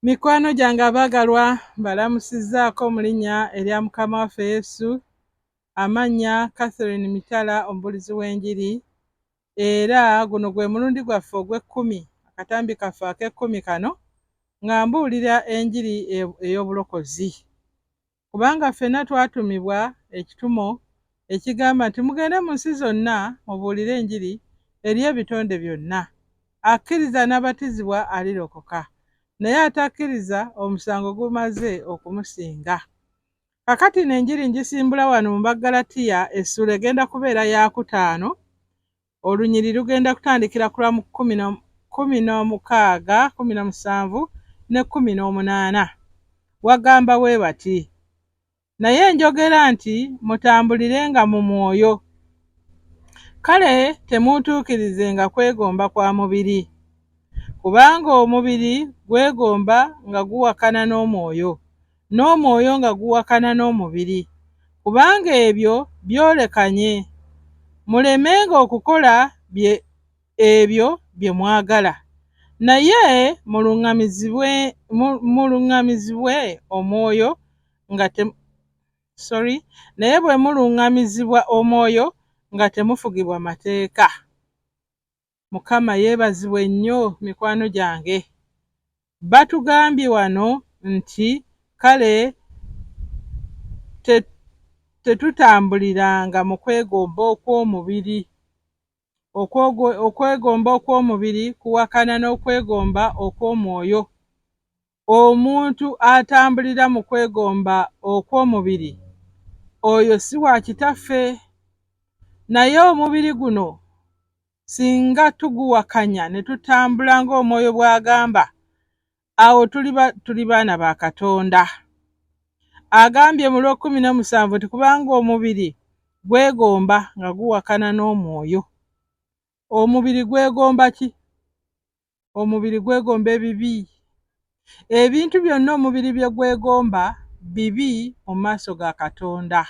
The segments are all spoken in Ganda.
Mikwano gyange abaagalwa mbalamusizzaako mu linnya erya Mukama waffe Yesu, amannya Catherine Mitala omubuulizi w'Enjiri, era guno gwe mulundi gwaffe ogw'ekkumi, akatambi kaffe ak'ekkumi kano, nga mbuulira enjiri ey'obulokozi. Kubanga ffenna twatumibwa ekitumo ekigamba nti mugende mu nsi zonna mubuulire enjiri eri ebitonde byonna. Akkiriza n'abatizibwa alirokoka, naye atakkiriza omusango gumaze okumusinga. Kakati n'enjiri ngisimbula wano mu Abaggalatiya, essula egenda kubeera ya 5, olunyiri lugenda kutandikira ku lwa 16, 17 ne 18. Wagamba bwe bati: naye njogera nti mutambulirenga mu mwoyo, kale temutuukirizenga kwegomba kwa mubiri, kubanga omubiri gwegomba nga guwakana n'omwoyo, n'omwoyo nga guwakana n'omubiri, kubanga ebyo byolekanye. Mulemenga okukola ebyo bye mwagala, naye muluŋŋamizibwe omwoyo naye bwe muluŋŋamizibwa omwoyo nga temufugibwa mateeka. Mukama yeebazibwe nnyo mikwano gyange. Batugambye wano nti kale tetutambuliranga mu kwegomba okw'omubiri. Okwegomba okw'omubiri kuwakana n'okwegomba okw'omwoyo. Omuntu atambulira mu kwegomba okw'omubiri, oyo si wa kitaffe. Naye omubiri guno singa tuguwakanya ne tutambula ng'omwoyo bw'agamba, awo tuli baana ba Katonda. Agambye mu 17 nti kubanga omubiri gwegomba nga guwakana n'omwoyo. Omubiri gwegomba ki? Omubiri gwegomba ebibi. Ebintu byonna omubiri bye gwegomba bibi mu maaso ga Katonda.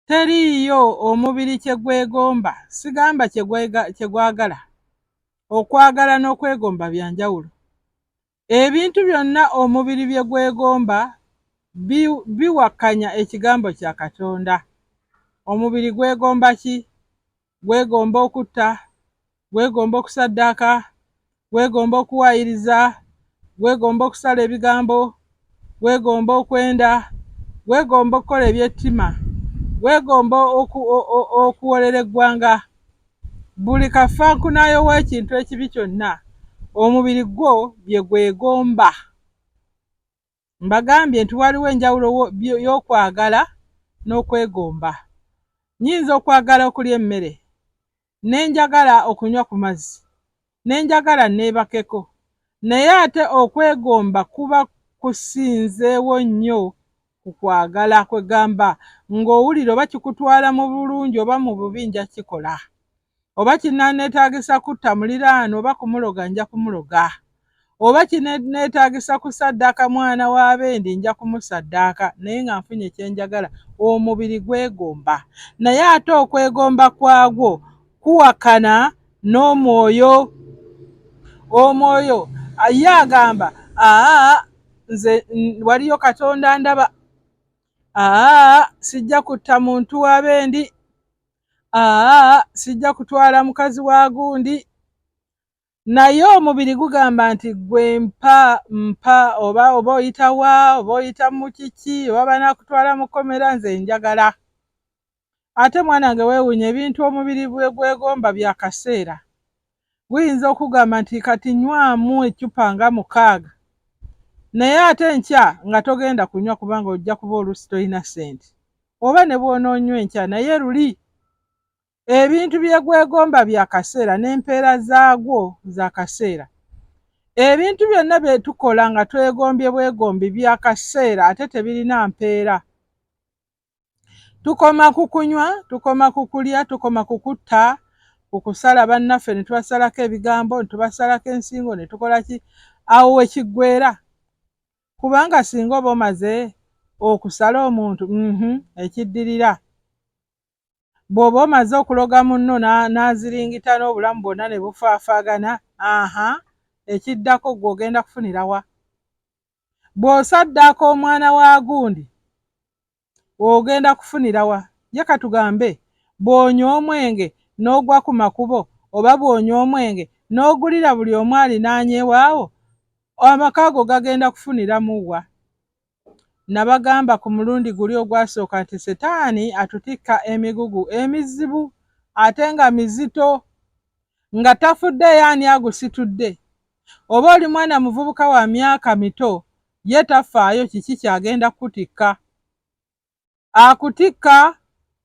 Teriiyo omubiri kye gwegomba, sigamba kye gwagala. Okwagala n'okwegomba bya njawulo. Ebintu byonna omubiri bye gwegomba biwakanya ekigambo kya Katonda. Omubiri gwegomba ki? Gwegomba okutta, gwegomba okusaddaaka, gwegomba okuwaayiriza, gwegomba okusala ebigambo, gwegomba okwenda, gwegomba okukola ebyettima, gwegomba okuwolera eggwanga. Buli kafankunaayo w'ekintu ekibi kyonna omubiri gwo bye gwegomba. Mbagambye nti waliwo enjawulo y'okwagala n'okwegomba. Nnyinza okwagala okulya emmere, nenjagala okunywa ku mazzi, nenjagala neebakeko, naye ate okwegomba kuba kusinzeewo nnyo ku kwagala kwegamba ng'owulira oba kikutwala mu bulungi oba mu bubi nja kikola, oba kinaaneetaagisa kutta muliraano oba kumuloga nja kumuloga, oba kineetaagisa kusaddaaka mwana wa bendi nja kumusaddaaka, naye nga nfunye kyenjagala. Omubiri gwegomba, naye ate okwegomba kwagwo kuwakana n'omwoyo. Omwoyo ye agamba nze waliyo Katonda ndaba, sijja kutta muntu wa bendi, sijja kutwala mukazi wa gundi. Naye omubiri gugamba nti gwe mpa oba oyitawa, oba oyita mu kiki, oba banaakutwala mu kkomera, nze njagala. Ate mwana wange weewuunye, ebintu omubiri bwe gwegomba bya kaseera. Guyinza okugamba nti kati nywamu eccupa nga 6, naye ate enkya nga togenda kunywa kubanga ojja kuba oluusi tolina ssente, oba ne bw'onoonywa enkya naye luli. Ebintu bye gwegomba bya kaseera n'empeera zaagwo za kaseera. Ebintu byonna bye tukola nga twegombye bwegombi bya kaseera ate tebirina mpeera. Tukoma ku kunywa, tukoma ku kulya, tukoma ku kutta, ku kusala bannaffe ne tubasalako ebigambo, ne tubasalako ensingo, ne tukola ki? Awo we kiggweera. Kubanga singa oba omaze okusala omuntu, ekiddirira bw'oba omaze okuloga munno n'aziringita n'obulamu bwonna ne bufaafaagana, ekiddako gw'ogenda kufunira wa? bw'osaddaako omwana wa gundi ogenda kufunira wa? Ye katugambe bw'onywa omwenge n'ogwa ku makubo oba bw'onywa omwenge n'ogulira buli omu alinaanyewaawo, amaka go gagenda kufuniramu wa? Nabagamba ku mulundi guli ogwasooka nti Setaani atutikka emigugu emizibu ate nga mizito, nga tafuddeyo ani agusitudde. Oba oli mwana muvubuka wa myaka mito, ye tafaayo kiki kyagenda kutikka. Akutikka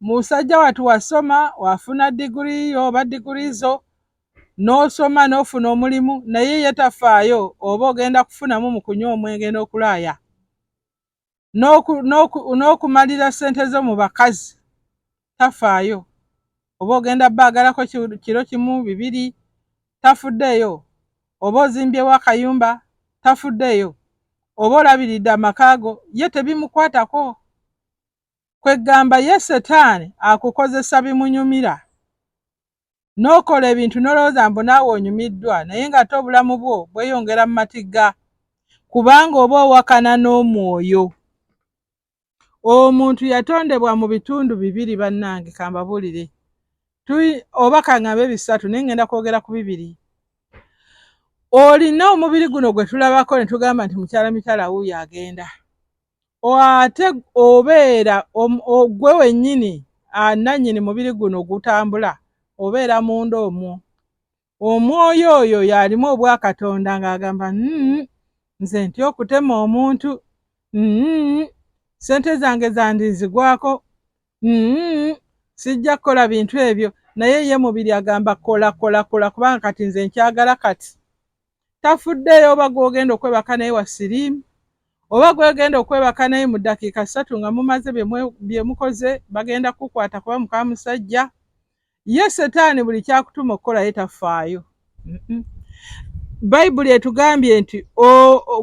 musajja watu wasoma wafuna diguri yo oba diguri zo n'osoma n'ofuna omulimu, naye ye tafaayo oba ogenda kufunamu mu kunywa omwenge n'okulaaya n'okumalira ssente zo mu bakazi, tafaayo. Oba ogenda baagalako kiro kimu bibiri, tafuddeyo. Oba ozimbyewo akayumba, tafuddeyo. Oba olabiridde amaka go, ye tebimukwatako. Kwegamba ye Setaani akukozesa bimunyumira, n'okola ebintu n'olowooza mbu naawe onyumiddwa, naye ng'ate obulamu bwo bweyongera mu matigga, kubanga oba owakana n'omwoyo. Omuntu yatondebwa mu bitundu bibiri bannange, kambabuulire, oba kaŋŋambe bisatu naye ŋŋenda kwogera ku bibiri. Olina omubiri guno gwe tulabako ne tugamba nti mukyala Mitala wuuyo agenda. Ate obeera gwe wennyini nannyini mubiri guno gutambula, obeera munda omwo. Omwoyo oyo y'alimu obwakatonda ng'agamba nze ntya okutema omuntu, ssente zange zandinzigwako, sijja kukola bintu ebyo, naye ye mubiri agamba kola kubanga kati nze nkyagala kati. Tafuddeyo oba gw'ogenda okwebaka naye wa siriimu, oba gwegenda okwebaka naye mu ddakiika 3 nga mumaze bye mukoze, bagenda kukwata kuba muka musajja. Ye Setaani buli kyakutuma okukola ye tafaayo. Bayibuli etugambye nti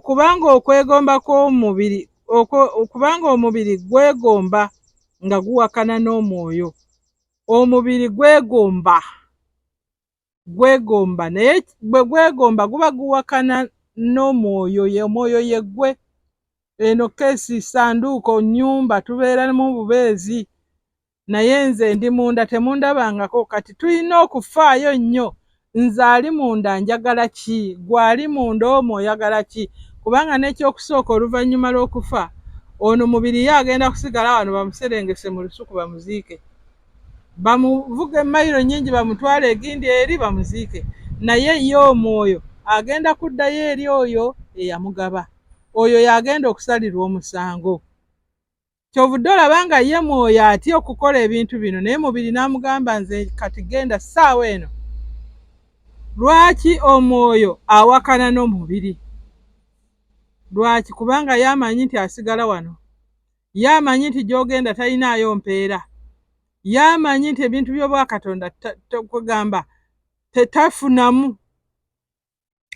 kubanga okwegomba kw'omubiri, kubanga omubiri gwegomba nga guwakana n'omwoyo. Omubiri gwegomba naye bwe gwegomba guba guwakana n'omwoyo, ye omwoyo ye gwe. Eno keesi sanduuko nnyumba tubeera mu bubeezi, naye nze ndi munda temundabangako. Kati tulina okufaayo nnyo, nze ali munda njagala ki, gwali munda omwo oyagala ki? Kubanga n'ekyokusooka oluvannyuma lw'okufa, ono mubiri ye agenda kusigala wano bamuserengese mu lusuku bamuziike, bamuvuge emayiro nnyingi bamutwale egindi eri bamuziike, naye ye omwoyo agenda kuddayo eri oyo eyamugaba, oyo y'agenda okusalirwa omusango. Kyovudde olaba nga ye mwoyo atya okukola ebintu bino, naye mubiri n'amugamba nze kati genda ssaawa eno. Lwaki omwoyo awakana n'omubiri? Lwaki? Kubanga yamanyi nti asigala wano, yamanyi nti gy'ogenda talinaayo mpeera, yamanyi nti ebintu by'obwakatonda kugamba tafunamu.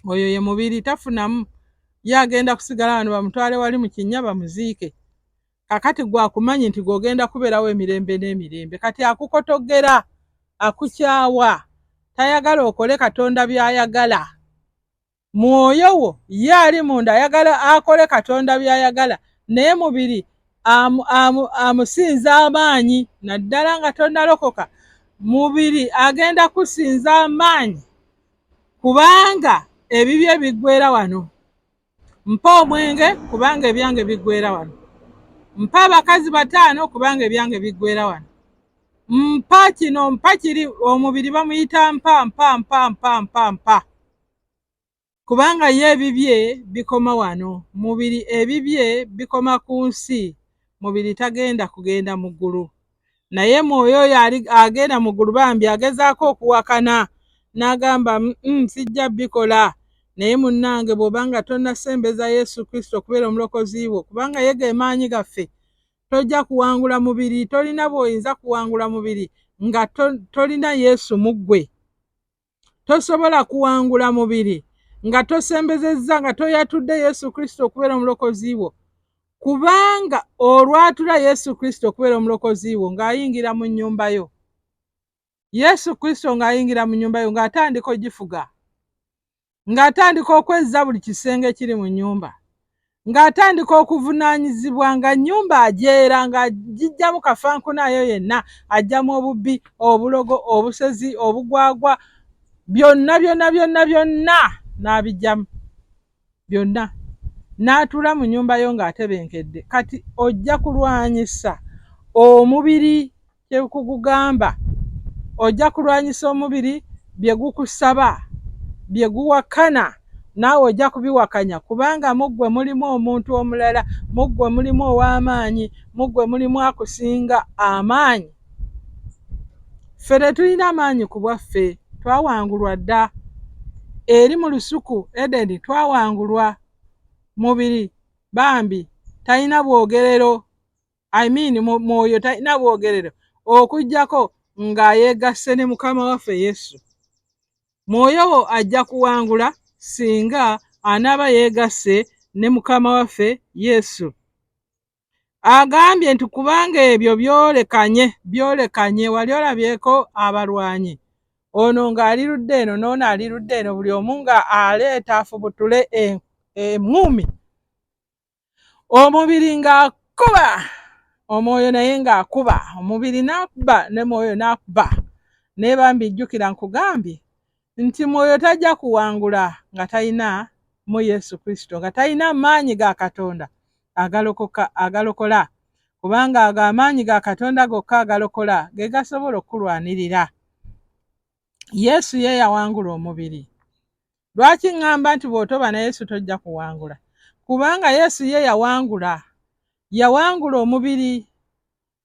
Oyo ye mubiri tafunamu, yagenda kusigala wano bamutwale wali mu kinnya bamuziike. Kakati gwakumanyi nti gw'ogenda kubeerawo emirembe n'emirembe, kati akukotogera, akukyawa, tayagala okole Katonda by'ayagala. Mwoyo wo ye ali munda ayagala akole Katonda by'ayagala, naye mubiri amusinza amaanyi. Naddala nga tonnalokoka, mubiri agenda kusinza amaanyi, kubanga ebibye biggweera wano. Mpa omwenge kubanga ebyange biggweera wano, mpa abakazi 5 kubanga ebyange biggweera wano, mpa kino mpa kiri. Omubiri bamuyita mpa, kubanga ye ebibye bikoma wano. Mubiri ebibye bikoma ku nsi, mubiri tagenda kugenda mu ggulu. Naye mwoyo oyo agenda mu ggulu bambi agezaako okuwakana, n'agamba sijja bikola. Naye munnange bw'obanga tonnasembeza Yesu Kristo okubeera omulokozi wo, kubanga ye ge maanyi gaffe, tojja kuwangula mubiri. Tolina bw'oyinza kuwangula mubiri nga tolina Yesu mu ggwe. Tosobola kuwangula mubiri nga tosembezezza, nga toyatudde Yesu Kristo okubeera omulokozi wo, kubanga olwatula Yesu Kristo okubeera omulokozi wo ng'ayingira mu nnyumba yo. Yesu Kristo ng'ayingira mu nnyumba yo ng'atandika ogifuga, ng'atandika okwezza buli kisenge kiri mu nnyumba, ng'atandika okuvunaanyizibwa nga nnyumba ajeera ng'agijjamu kafankunayo yenna, ajjamu obubbi, obulogo, obusezi, obugwagwa, byonna n'abijjamu byonna, n'atuula mu nnyumba yo ng'atebenkedde. Kati ojja kulwanyisa omubiri kye kugugamba, ojja kulwanyisa omubiri bye gukusaba, bye guwakana, naawe ojja kubiwakanya, kubanga mu ggwe mulimu omuntu omulala, mu ggwe mulimu ow'amaanyi, mu ggwe mulimu akusinga amaanyi. Ffe tetulina amaanyi ku bwaffe, twawangulwa dda. Eri mu lusuku Edeni twawangulwa. Mubiri bambi talina bwogerero, mwoyo talina bwogerero okuggyako ng'ayeegasse ne Mukama waffe Yesu. Mwoyo wo ajja kuwangula singa anaaba yeegasse ne Mukama waffe Yesu. Agambye nti kubanga ebyo byolekanye, wali olabyeko abalwanyi, ono ng'ali ludda eno n'ono ali ludda eno, buli omu nga aleeta afubutule eŋŋumi, omubiri ng'akuba, omwoyo naye ng'akuba, omubiri n'akuba ne mwoyo n'akuba. Naye bambi jjukira nkugambye nti mwoyo tajja kuwangula nga talina mu Yesu Kristo, nga talina maanyi ga Katonda agalokola, kubanga ago amaanyi ga Katonda gokka agalokola ge gasobola okukulwanirira. Yesu ye yawangula omubiri. Lwaki ŋŋamba nti bw'otoba na Yesu tojja kuwangula? Kubanga Yesu ye yawangula omubiri,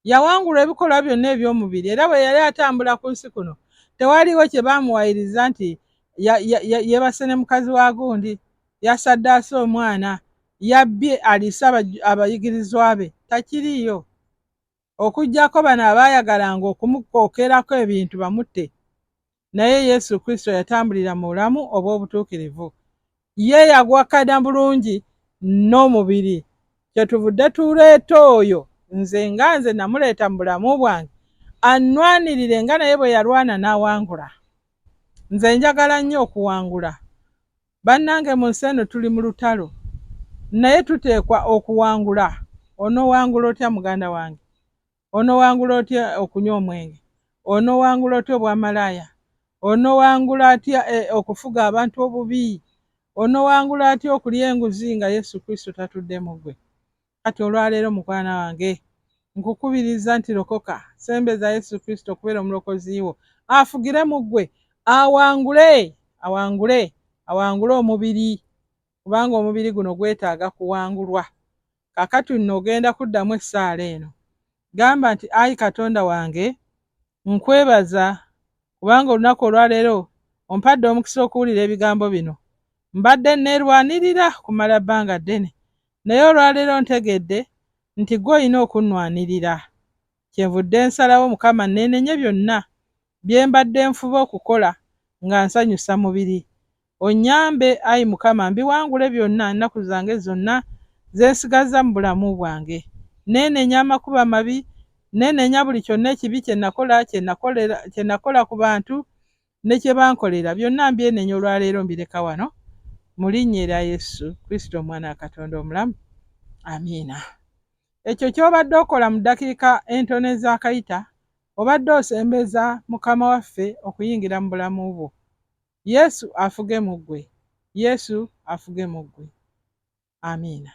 yawangula ebikolwa byonna eby'omubiri. Era bwe yali atambula ku nsi kuno tewaliwo kye baamuwayiriza nti yeebase ne mukazi wa gundi, yasaddaase omwana, yabbye aliise abayigirizwa be, takiriiyo. Okuggyako bano abaayagalanga okumukookerako ebintu bamutte. Naye Yesu Kristo yatambulira mu bulamu obw'obutuukirivu. Ye yagwakana bulungi n'omubiri. Kyetuvudde tuleeta oyo, nze namuleeta mu bulamu bwange annwanirire nga naye bwe yalwana n'awangula. Nze njagala nnyo okuwangula. Bannange mu nsi eno tuli mu lutalo, naye tuteekwa okuwangula. Onoowangula otya muganda wange? Onoowangula otya okunywa omwenge? Onoowangula otya obwamalaaya? Onoowangula atya okufuga abantu obubi? Onoowangula atya okulya enguzi nga Yesu Kristo tatudde mu ggwe? Kati olwaleero mukwana wange, nkukubiriza nti lokoka, sembeza Yesu Kristo okubeera omulokozi wo, afugire mu ggwe, awangule omubiri, kubanga omubiri guno gwetaaga kuwangulwa. Kakati nno ogenda kuddamu essaala eno, gamba nti ayi Katonda wange, nkwebaza kubanga olunaku olwaleero ompadde omukisa okuwulira ebigambo bino. Mbadde neerwanirira kumala bbanga ddene, naye olwaleero ntegedde nti gwe olina okunnwanirira. Kyenvudde nsalawo Mukama neenenye byonna bye mbadde nfuba okukola nga nsanyusa mubiri. Onnyambe ayi Mukama mbiwangule byonna ennaku zange zonna ze nsigaza mu bulamu bwange. Neenenya amakubo amabi, neenenya buli kyonna ekibi kye nakola ku bantu ne kye bankolera, byonna mbyenenya olwaleero mbireka wano mu linnya erya Yesu Kristo omwana wa Katonda omulamu. Amiina. Ekyo ky'obadde okola mu ddakiika entono ez'akayita, obadde osembeza Mukama waffe okuyingira mu bulamu bwo. Yesu afuge mu ggwe. Yesu afuge mu ggwe. Amiina.